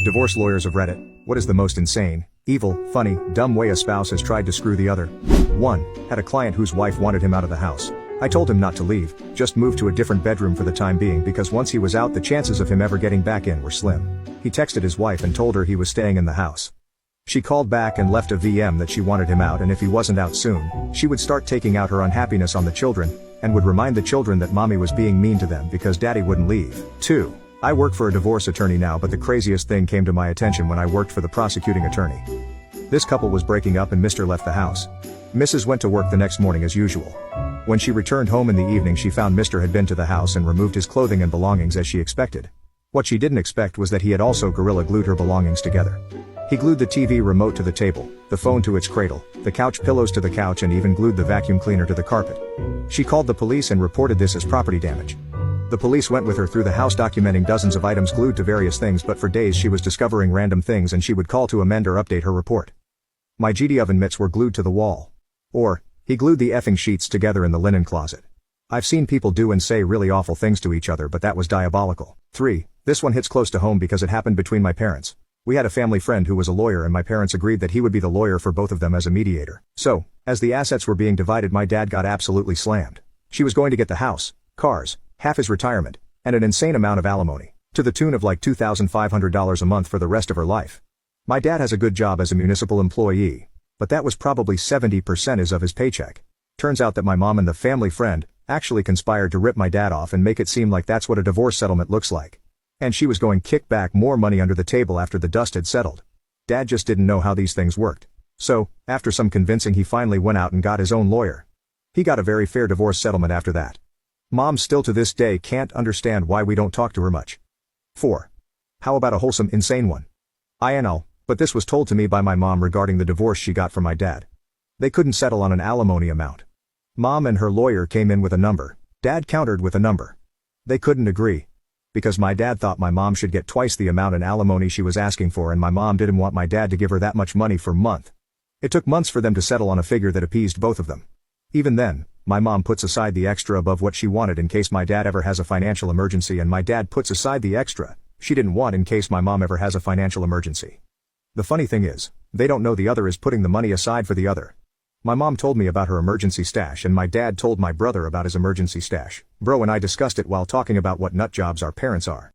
Divorce lawyers of Reddit, what is the most insane, evil, funny, dumb way a spouse has tried to screw the other? 1. Had a client whose wife wanted him out of the house. I told him not to leave, just move to a different bedroom for the time being because once he was out the chances of him ever getting back in were slim. He texted his wife and told her he was staying in the house. She called back and left a VM that she wanted him out and if he wasn't out soon, she would start taking out her unhappiness on the children, and would remind the children that mommy was being mean to them because daddy wouldn't leave. 2. I work for a divorce attorney now, but the craziest thing came to my attention when I worked for the prosecuting attorney. This couple was breaking up and Mr. left the house. Mrs. went to work the next morning as usual. When she returned home in the evening she found Mr. had been to the house and removed his clothing and belongings as she expected. What she didn't expect was that he had also gorilla glued her belongings together. He glued the TV remote to the table, the phone to its cradle, the couch pillows to the couch and even glued the vacuum cleaner to the carpet. She called the police and reported this as property damage. The police went with her through the house documenting dozens of items glued to various things, but for days she was discovering random things and she would call to amend or update her report. My GD oven mitts were glued to the wall. Or, he glued the effing sheets together in the linen closet. I've seen people do and say really awful things to each other, but that was diabolical. 3. This one hits close to home because it happened between my parents. We had a family friend who was a lawyer and my parents agreed that he would be the lawyer for both of them as a mediator. So, as the assets were being divided my dad got absolutely slammed. She was going to get the house, cars, half his retirement, and an insane amount of alimony, to the tune of like $2,500 a month for the rest of her life. My dad has a good job as a municipal employee, but that was probably 70% of his paycheck. Turns out that my mom and the family friend actually conspired to rip my dad off and make it seem like that's what a divorce settlement looks like. And she was going to kick back more money under the table after the dust had settled. Dad just didn't know how these things worked. So, after some convincing he finally went out and got his own lawyer. He got a very fair divorce settlement after that. Mom still to this day can't understand why we don't talk to her much. 4. How about a wholesome insane one? I know, but this was told to me by my mom regarding the divorce she got from my dad. They couldn't settle on an alimony amount. Mom and her lawyer came in with a number. Dad countered with a number. They couldn't agree. Because my dad thought my mom should get twice the amount in alimony she was asking for and my mom didn't want my dad to give her that much money for a month. It took months for them to settle on a figure that appeased both of them. Even then, my mom puts aside the extra above what she wanted in case my dad ever has a financial emergency and my dad puts aside the extra she didn't want in case my mom ever has a financial emergency. The funny thing is, they don't know the other is putting the money aside for the other. My mom told me about her emergency stash and my dad told my brother about his emergency stash. Bro and I discussed it while talking about what nut jobs our parents are.